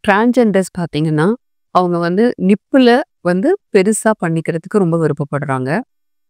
Transgenders பார்த்தீங்கன்னா, அவங்க வந்து நிப்புல வந்து பெருசா பண்ணிக்கிறதுக்கு ரொம்ப விருப்பப்படுறாங்க.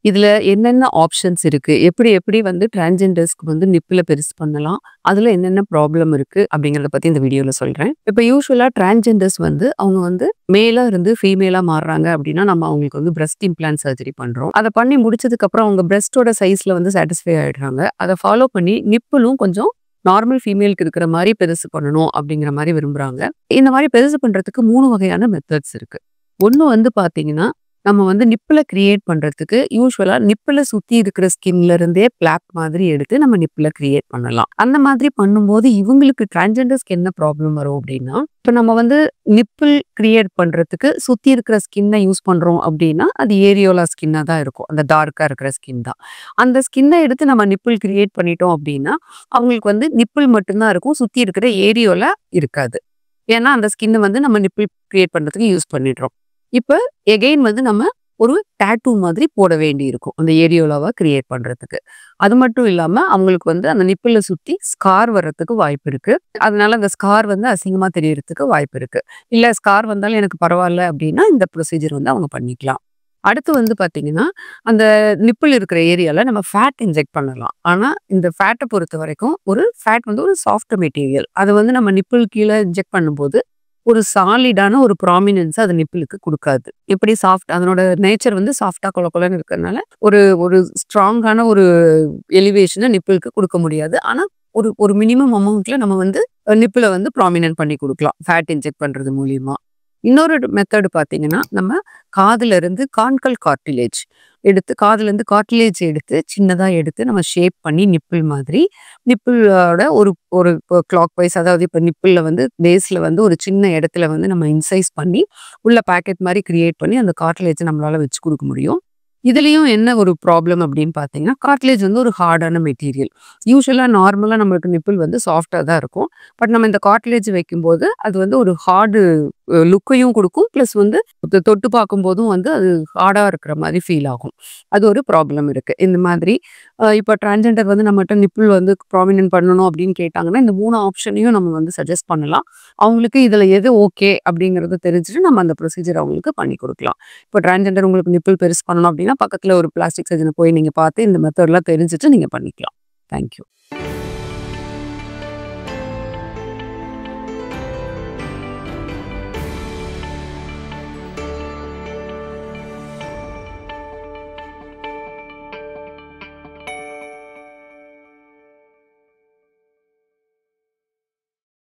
இதுல என்னென்ன ஆப்ஷன்ஸ் இருக்கு? எப்படி எப்படி வந்து டிரான்ஸ்ஜெண்டர்ஸ்க்கு வந்து நிப்புல பெருசு பண்ணலாம்? அதுல என்னென்ன ப்ராப்ளம் இருக்கு? அப்படிங்கிறத பத்தி இந்த வீடியோல சொல்றேன். இப்ப யூசுவலா டிரான்ஸ்ஜெண்டர்ஸ் வந்து அவங்க வந்து மேலா இருந்து ஃபீமேலா மாறுறாங்க அப்படின்னா, நம்ம அவங்களுக்கு வந்து பிரஸ்ட் இம்ப்ளான்ட் சர்ஜரி பண்றோம். அத பண்ணி முடிச்சதுக்கப்புறம் அவங்க பிரஸ்ட்டோட சைஸ்ல வந்து சாட்டிஸ்ஃபை ஆயிடுறாங்க. அத ஃபாலோ பண்ணி நிப்பிலும் கொஞ்சம் நார்மல் ஃபீமேலுக்கு இருக்கிற மாரி பெருசு பண்ணணும் அப்படிங்கிற மாரி விரும்புறாங்க. இந்த மாரி பெருசு பண்றதுக்கு 3 வகையான மெத்தட்ஸ் இருக்கு. ஒண்ணு வந்து பார்த்தீங்கன்னா, நம்ம வந்து நிப்பில கிரியேட் பண்றதுக்கு யூசுவலா நிப்பில சுத்தி இருக்கிற ஸ்கின்ல இருந்தே பிளாக் மாதிரி எடுத்து நம்ம நிப்பில கிரியேட் பண்ணலாம். அந்த மாதிரி பண்ணும்போது இவங்களுக்கு டிரான்ஸ்ஜெண்டர்ஸ்க்கு என்ன ப்ராப்ளம் வரும் அப்படின்னா, இப்ப நம்ம வந்து நிப்பிள் கிரியேட் பண்றதுக்கு சுத்தி இருக்கிற ஸ்கின்ன யூஸ் பண்றோம் அப்படின்னா, அது ஏரியோலா ஸ்கின்னா தான் இருக்கும். அந்த டார்க்கா இருக்கிற ஸ்கின் தான். அந்த ஸ்கின்ன எடுத்து நம்ம நிப்பிள் கிரியேட் பண்ணிட்டோம் அப்படின்னா, அவங்களுக்கு வந்து நிப்பிள் மட்டும் தான் இருக்கும். சுத்தி இருக்கிற ஏரியோலா இருக்காது. ஏன்னா, அந்த ஸ்கின்ன வந்து நம்ம நிப்பிள் கிரியேட் பண்றதுக்கு யூஸ் பண்ணிடுறோம். இப்ப எகைன் வந்து நம்ம ஒரு டாட்டூ மாதிரி போட வேண்டியிருக்கும். அந்த ஏரியோலாவ கிரியேட் பண்றதுக்கு. அது மட்டும் இல்லாம, அவங்களுக்கு வந்து அந்த நிப்பில சுத்தி ஸ்கார் வர்றதுக்கு வாய்ப்பு இருக்கு. அதனால அந்த ஸ்கார் வந்து அசிங்கமா தெரியறதுக்கு வாய்ப்பு இருக்கு. இல்ல ஸ்கார் வந்தாலும் எனக்கு பரவால்ல அப்படின்னா, இந்த ப்ரொசீஜர் வந்து அவங்க பண்ணிக்கலாம். அடுத்து வந்து பார்த்தீங்கன்னா, அந்த நிப்பிள் இருக்கிற ஏரியால நம்ம ஃபேட் இன்ஜெக்ட் பண்ணலாம். ஆனா, இந்த ஃபேட்ட பொறுத்தவரைக்கும் ஒரு ஃபேட் வந்து ஒரு சாஃப்ட் மெட்டீரியல். அத வந்து நம்ம நிப்பிள் கீழ இன்ஜெக்ட் பண்ணும்போது, ஒரு சாலிடான ஒரு ப்ராமினன்ஸ் அது நிப்பிளுக்கு குடுக்காது. எப்படி சாஃப்ட் அதனோட நேச்சர் வந்து சாஃப்ட்டா கொல கொலன்னு இருக்கிறனால, ஒரு ஒரு ஸ்ட்ராங்கான ஒரு எலிவேஷன நிப்பிளுக்கு குடுக்க முடியாது. ஆனா, ஒரு ஒரு மினிமம் அமௌண்ட்ல நம்ம வந்து நிப்பில வந்து ப்ராமினன்ட் பண்ணி குடுக்கலாம். ஃபேட் இன்ஜெக்ட் பண்றது மூலியமா. இன்னொரு மெத்தட் பார்த்தீங்கன்னா, நம்ம காதுல இருந்து கான்கல் கார்டிலேஜ் எடுத்து காதுலேருந்து கார்டிலேஜ் எடுத்து சின்னதா எடுத்து நம்ம ஷேப் பண்ணி நிப்பிள் மாதிரி நிப்பிளோட ஒரு ஒரு கிளாக் வைஸ் அதாவது இப்ப நிப்பிள்ல வந்து பேஸ்ல வந்து ஒரு சின்ன இடத்துல வந்து நம்ம இன்சைஸ் பண்ணி உள்ள பாக்கெட் மாரி கிரியேட் பண்ணி அந்த கார்டிலேஜ நம்மளால வச்சு குடுக்க முடியும். இதுலயும் என்ன ஒரு ப்ராப்ளம் அப்படின்னு பார்த்தீங்கன்னா, கார்டிலேஜ் வந்து ஒரு ஹார்டான மெட்டீரியல். யூசுவலா நார்மலா நம்மளுக்கு நிப்பிள் வந்து சாஃப்ட்டா தான் இருக்கும். பட் நம்ம இந்த கார்டிலேஜ் வைக்கும்போது அது வந்து ஒரு ஹார்டு லுக்கையும் குடுக்கும். பிளஸ் வந்து தொட்டு பார்க்கும்போதும் வந்து அது ஹார்டா இருக்கிற மாரி ஃபீல் ஆகும். அது ஒரு ப்ராப்ளம் இருக்கு. இந்த மாதிரி இப்ப டிரான்ஸ்ஜெண்டர் வந்து நம்மட்ட நிப்பிள் வந்து ப்ராமினன்ட் பண்ணணும் அப்படின்னு கேட்டாங்கன்னா, இந்த 3 ஆப்ஷனையும் நம்ம வந்து சஜெஸ்ட் பண்ணலாம். அவங்களுக்கு இதுல எது ஓகே அப்படிங்கிறத தெரிஞ்சுட்டு நம்ம அந்த ப்ரொசீஜர் அவங்களுக்கு பண்ணி குடுக்கலாம். இப்போ டிரான்ஸ்ஜெண்டர் உங்களுக்கு நிப்பிள் பெருசு பண்ணணும் அப்படின்னா, பக்கத்துல ஒரு பிளாஸ்டிக் சர்ஜன போய் நீங்க பார்த்து இந்த மெத்தட்லாம் தெரிஞ்சுட்டு நீங்க பண்ணிக்கலாம். Thank you.